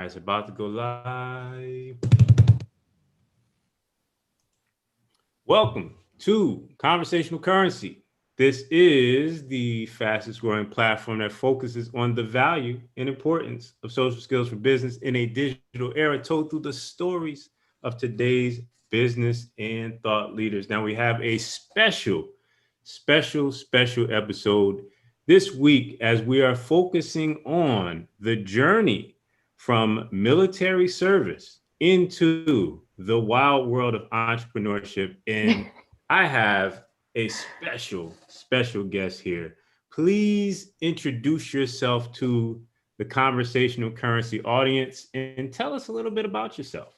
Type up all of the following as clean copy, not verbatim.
It's about to go live. Welcome to Conversational Currency. This is the fastest growing platform that focuses on the value and importance of social skills for business in a digital era, told through the stories of today's business and thought leaders. Now, we have a special episode this week as we are focusing on the journey from military service into the wild world of entrepreneurship. And I have a special guest here. Please introduce yourself to the conversational currency audience and tell us a little bit about yourself.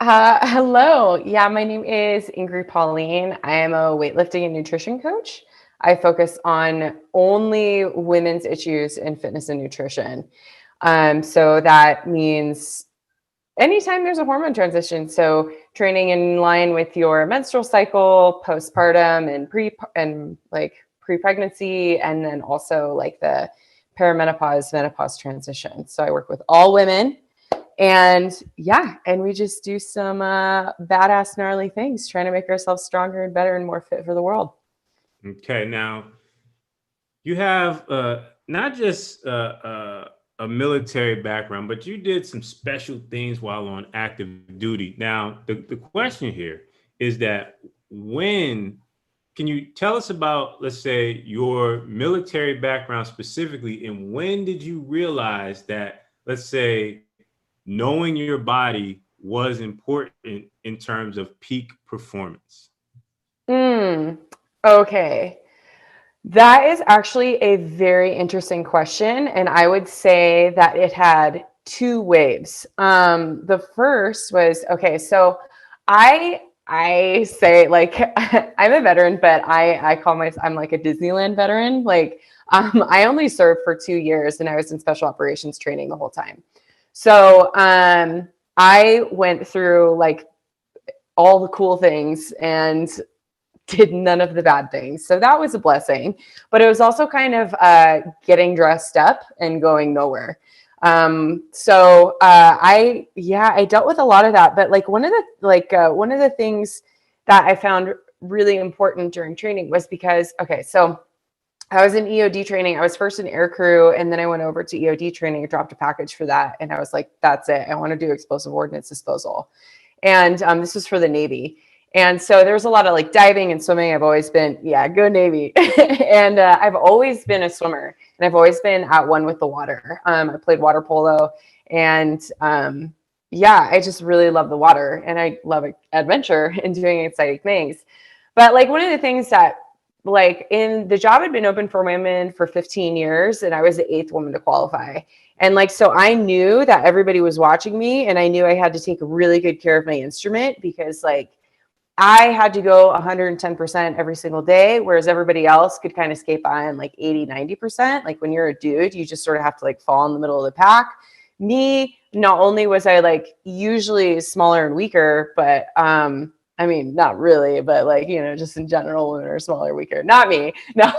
Hello. Yeah, my name is Ingrid Pauline. I am a weightlifting and nutrition coach. I focus on only women's issues in fitness and nutrition. So that means anytime there's a hormone transition, so training in line with your menstrual cycle, postpartum, and pre-pregnancy, and then also like the perimenopause, menopause transition. So I work with all women. And yeah, and we just do some badass, gnarly things, trying to make ourselves stronger and better and more fit for the world. Okay, now you have not just a military background, but you did some special things while on active duty. Now, the question here is that when can you tell us about, let's say, your military background specifically, and when did you realize that, let's say, knowing your body was important in terms of peak performance? Okay. That is actually a very interesting question. And I would say that it had two waves. The first was, okay, so I say like I'm a veteran, but I call myself, I'm like a Disneyland veteran. Like I only served for 2 years and I was in special operations training the whole time. So I went through like all the cool things and did none of the bad things. So that was a blessing, but it was also kind of getting dressed up and going nowhere. I dealt with a lot of that, but like one of the things that I found really important during training was because, okay, so I was in EOD training. I was first in air crew, and then I went over to EOD training. I dropped a package for that, and I was like, "That's it. I want to do explosive ordnance disposal." And this was for the Navy. And so there was a lot of like diving and swimming. I've always been, yeah, go Navy. And I've always been a swimmer, and I've always been at one with the water. I played water polo, and yeah, I just really love the water, and I love adventure and doing exciting things. But like one of the things that like in the job had been open for women for 15 years, and I was the eighth woman to qualify. And like, so I knew that everybody was watching me, and I knew I had to take really good care of my instrument because like I had to go 110% every single day, whereas everybody else could kind of skate by on like 80, 90%. Like when you're a dude, you just sort of have to like fall in the middle of the pack. Me, not only was I like usually smaller and weaker, but I mean, not really, but like, you know, just in general, women are smaller, weaker. Not me. No.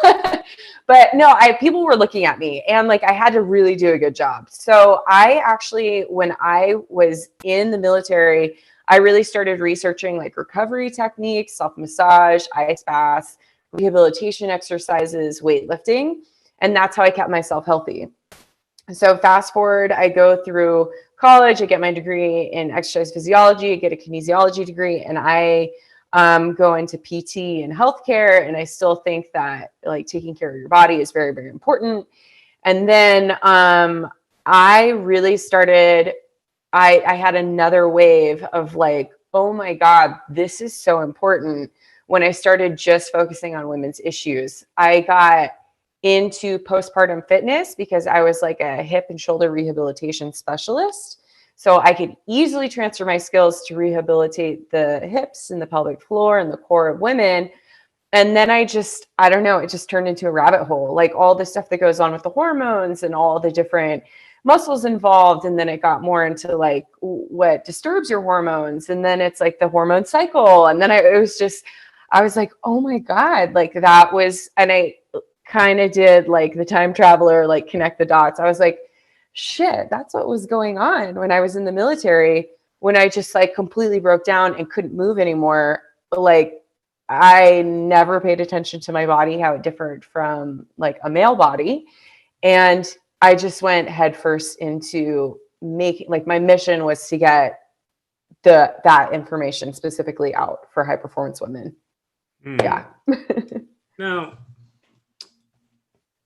But no, people were looking at me and like I had to really do a good job. So I actually, when I was in the military, I really started researching like recovery techniques, self-massage, ice baths, rehabilitation exercises, weightlifting. And that's how I kept myself healthy. So fast forward, I go through college, I get my degree in exercise physiology, I get a kinesiology degree, and I go into PT and healthcare. And I still think that like taking care of your body is very, very important. And then I really started, I had another wave of like, oh my God, this is so important. When I started just focusing on women's issues, I got into postpartum fitness because I was like a hip and shoulder rehabilitation specialist. So I could easily transfer my skills to rehabilitate the hips and the pelvic floor and the core of women. And then I don't know, it just turned into a rabbit hole, like all the stuff that goes on with the hormones and all the different muscles involved. And then it got more into like what disturbs your hormones. And then it's like the hormone cycle. And then I was like, oh my God, like that was, and I kind of did like the time traveler, like connect the dots. I was like, shit, that's what was going on when I was in the military, when I just like completely broke down and couldn't move anymore. Like I never paid attention to my body, how it differed from like a male body. And I just went headfirst into making, like, my mission was to get that information specifically out for high performance women. Yeah. Hmm. Now,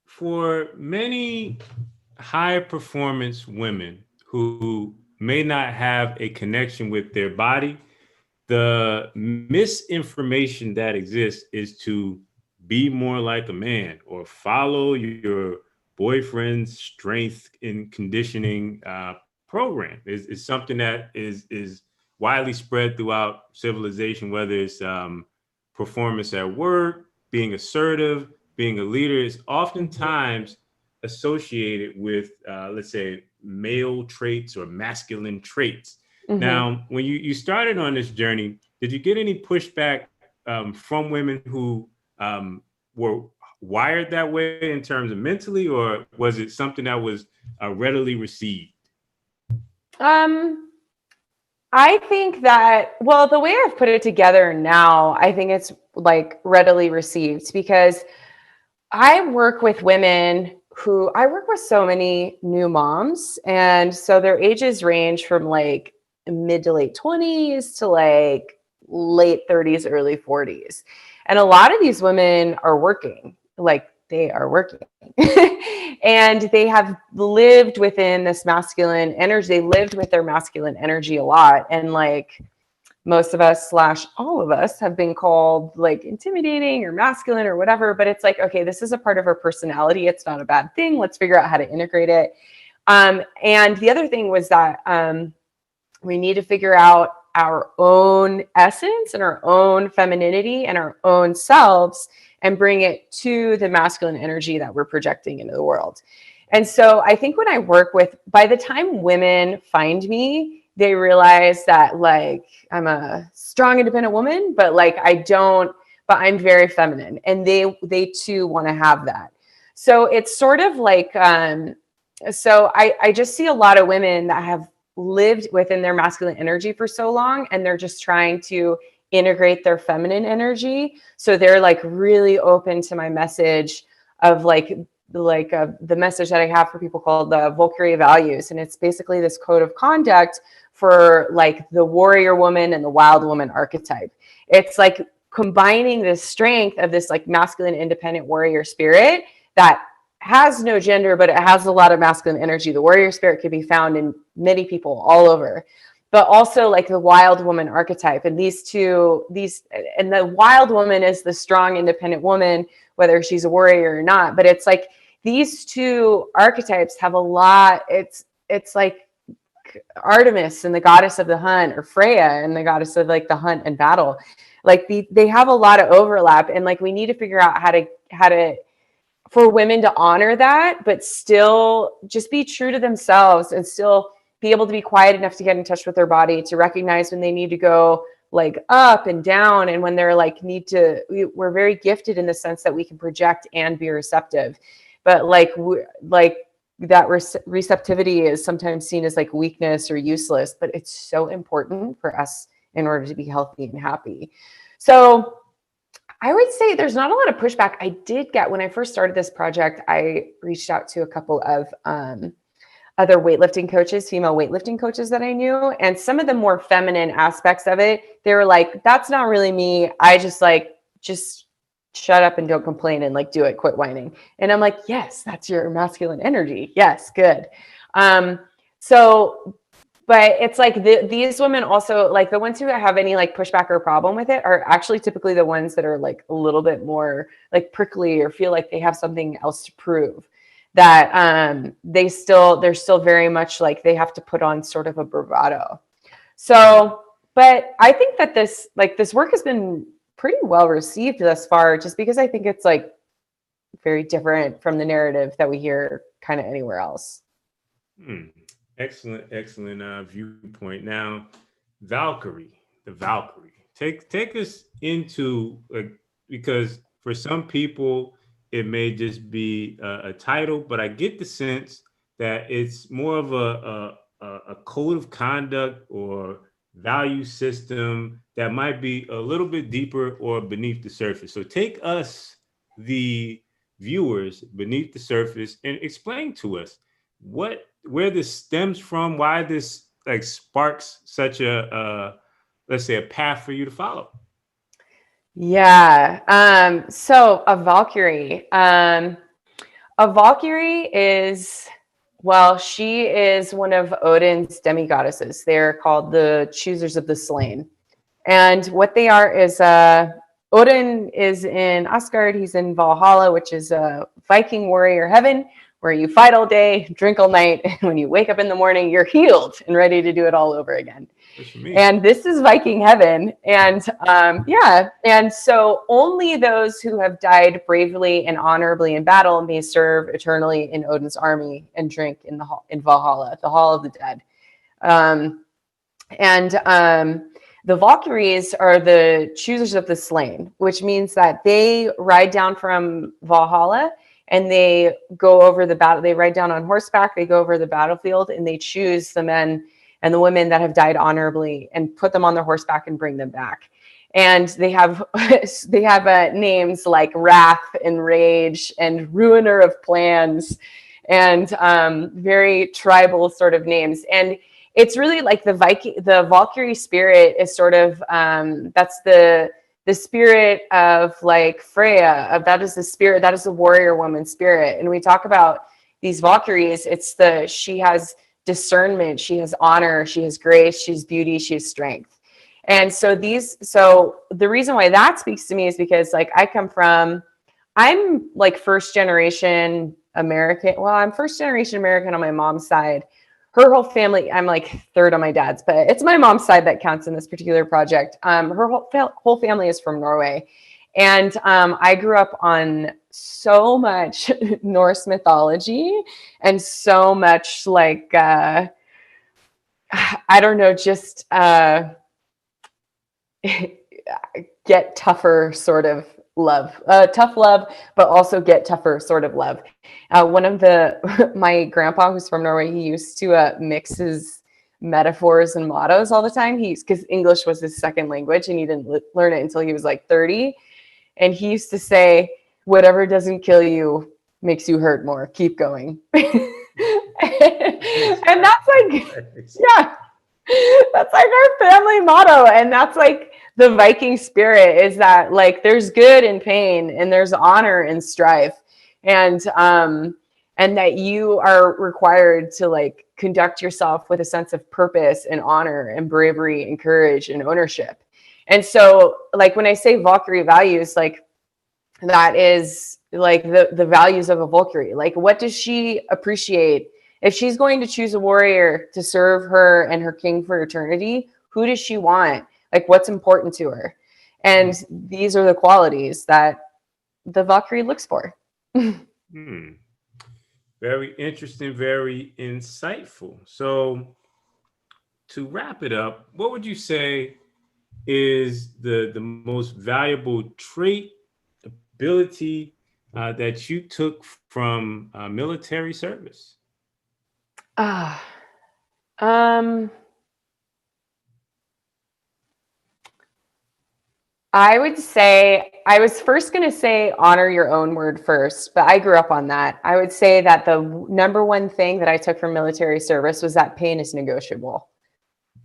for many high performance women who may not have a connection with their body, the misinformation that exists is to be more like a man or follow your boyfriend's strength and conditioning program. Is something that is widely spread throughout civilization, whether it's performance at work, being assertive, being a leader, is oftentimes associated with, let's say, male traits or masculine traits. Mm-hmm. Now, when you started on this journey, did you get any pushback from women who were wired that way in terms of mentally, or was it something that was readily received? Um, I think that, well, the way I've put it together now, I think it's like readily received because I work with women who I work with so many new moms. And so their ages range from like mid to late 20s to like late 30s, early 40s. And a lot of these women are working, like they are working. And they have lived within this masculine energy. They lived with their masculine energy a lot. And like, most of us slash all of us have been called like intimidating or masculine or whatever, but it's like, okay, this is a part of our personality. It's not a bad thing. Let's figure out how to integrate it. And the other thing was that we need to figure out our own essence and our own femininity and our own selves and bring it to the masculine energy that we're projecting into the world. And so I think when I work with, by the time women find me, they realize that like I'm a strong, independent woman, but like but I'm very feminine, and they too want to have that. So it's sort of like, so I just see a lot of women that have lived within their masculine energy for so long, and they're just trying to integrate their feminine energy. So they're like really open to my message of the message that I have for people called the Valkyrie values. And it's basically this code of conduct for like the warrior woman and the wild woman archetype. It's like combining this strength of this like masculine independent warrior spirit that has no gender, but it has a lot of masculine energy. The warrior spirit can be found in many people all over, but also like the wild woman archetype. And and the wild woman is the strong, independent woman, whether she's a warrior or not. But it's like these two archetypes have a lot. It's like Artemis and the goddess of the hunt, or Freya and the goddess of like the hunt and battle. Like they have a lot of overlap, and like we need to figure out how to for women to honor that, but still just be true to themselves and still be able to be quiet enough to get in touch with their body, to recognize when they need to go like up and down, and when they're like we're very gifted in the sense that we can project and be receptive, but like that receptivity is sometimes seen as like weakness or useless, but it's so important for us in order to be healthy and happy. So I would say there's not a lot of pushback. I did get, when I first started this project, I reached out to a couple of other weightlifting coaches, female weightlifting coaches that I knew. And some of the more feminine aspects of it, they were like, that's not really me. I just shut up and don't complain and like do it, quit whining. And I'm like, yes, that's your masculine energy. Yes, good. So but it's like these women also, like the ones who have any like pushback or problem with it, are actually typically the ones that are like a little bit more like prickly or feel like they have something else to prove, that they're still very much like they have to put on sort of a bravado. So, but I think that this work has been pretty well received thus far, just because I think it's like very different from the narrative that we hear kind of anywhere else. Excellent viewpoint. Now, Valkyrie, the Valkyrie. Take us into, because for some people it may just be a title, but I get the sense that it's more of a code of conduct or value system that might be a little bit deeper or beneath the surface. So take us, the viewers, beneath the surface and explain to us where this stems from, why this like sparks such a let's say a path for you to follow. Yeah. So a Valkyrie. A Valkyrie is, well, she is one of Odin's demigoddesses. They're called the choosers of the slain. And what they are is Odin is in Asgard. He's in Valhalla, which is a Viking warrior heaven where you fight all day, drink all night, and when you wake up in the morning, you're healed and ready to do it all over again. That's for me. And this is Viking heaven. And yeah, and so only those who have died bravely and honorably in battle may serve eternally in Odin's army and drink in Valhalla, the Hall of the Dead. Um, and the Valkyries are the choosers of the slain, which means that they ride down from Valhalla and they go over the battle. They ride down on horseback. They go over the battlefield and they choose the men and the women that have died honorably and put them on their horseback and bring them back. And they have names like Wrath and Rage and Ruiner of Plans and very tribal sort of names. And it's really like the Valkyrie spirit is sort of that's the spirit of like Freya. That is the spirit. That is the warrior woman spirit. And we talk about these Valkyries. She has discernment, she has honor, she has grace, she has beauty, she has strength. And so the reason why that speaks to me is because like I'm like first generation American. Well, I'm first generation American on my mom's side. Her whole family, I'm like third on my dad's, but it's my mom's side that counts in this particular project. Her whole family is from Norway. And I grew up on so much Norse mythology and so much like, I don't know, just get tougher sort of love, tough love, but also get tougher sort of love. My grandpa, who's from Norway, he used to mix his metaphors and mottos all the time. Because English was his second language and he didn't learn it until he was like 30. And he used to say, whatever doesn't kill you makes you hurt more. Keep going. And that's like, yeah, that's like our family motto. And that's like the Viking spirit, is that like there's good in pain and there's honor in strife. And that you are required to like conduct yourself with a sense of purpose and honor and bravery and courage and ownership. And so like when I say Valkyrie values, like that is like the values of a Valkyrie. Like what does she appreciate? If she's going to choose a warrior to serve her and her king for eternity, who does she want? Like what's important to her? And these are the qualities that the Valkyrie looks for. Very interesting, very insightful. So to wrap it up, what would you say is the most valuable trait, ability that you took from military service? Ah, I would say, I was first going to say honor your own word first, but I grew up on that. I would say that the number one thing that I took from military service was that pain is negotiable.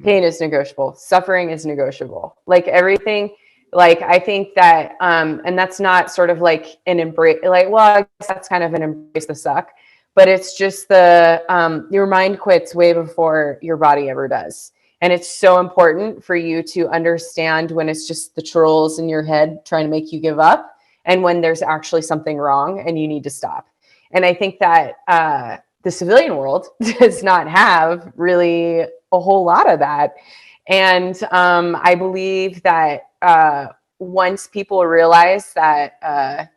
Pain is negotiable. Suffering is negotiable. Like everything, like I think that, and that's not sort of like an embrace, like, well, I guess that's kind of an embrace the suck, but it's just your mind quits way before your body ever does. And it's so important for you to understand when it's just the trolls in your head trying to make you give up and when there's actually something wrong and you need to stop. And I think that the civilian world does not have really a whole lot of that. And I believe that once people realize that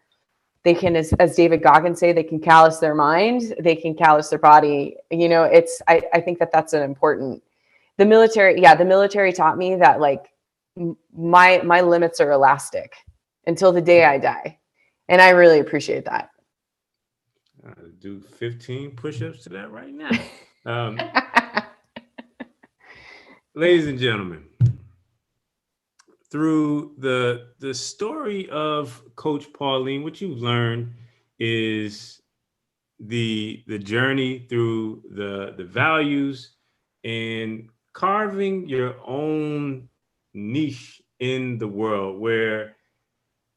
they can, as David Goggins say, they can callous their mind, they can callous their body. You know, I think that that's an important. The military taught me that like my limits are elastic until the day I die. And I really appreciate that. Do 15 push-ups to that right now. Um, Ladies and gentlemen, through the story of Coach Pauline, what you've learned is the journey through the values and carving your own niche in the world where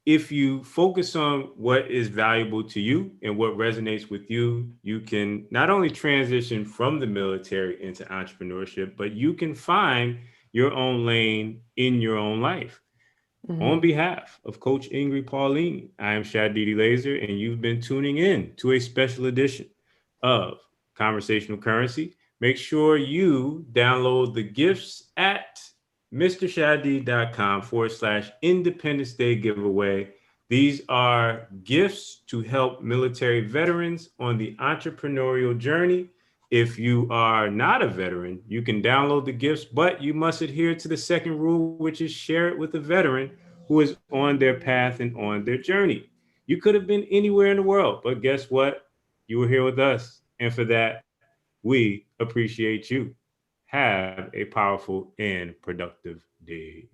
if you focus on what is valuable to you and what resonates with you, you can not only transition from the military into entrepreneurship, but you can find your own lane in your own life. On Mhm. behalf of Coach Ingrid Pauline, I am Shadidi Laser, and you've been tuning in to a special edition of Conversational Currency. Make sure you download the gifts at mrshadi.com /Independence Day giveaway. These are gifts to help military veterans on the entrepreneurial journey. If you are not a veteran, you can download the gifts, but you must adhere to the second rule, which is share it with a veteran who is on their path and on their journey. You could have been anywhere in the world, but guess what? You were here with us. And for that, we appreciate you. Have a powerful and productive day.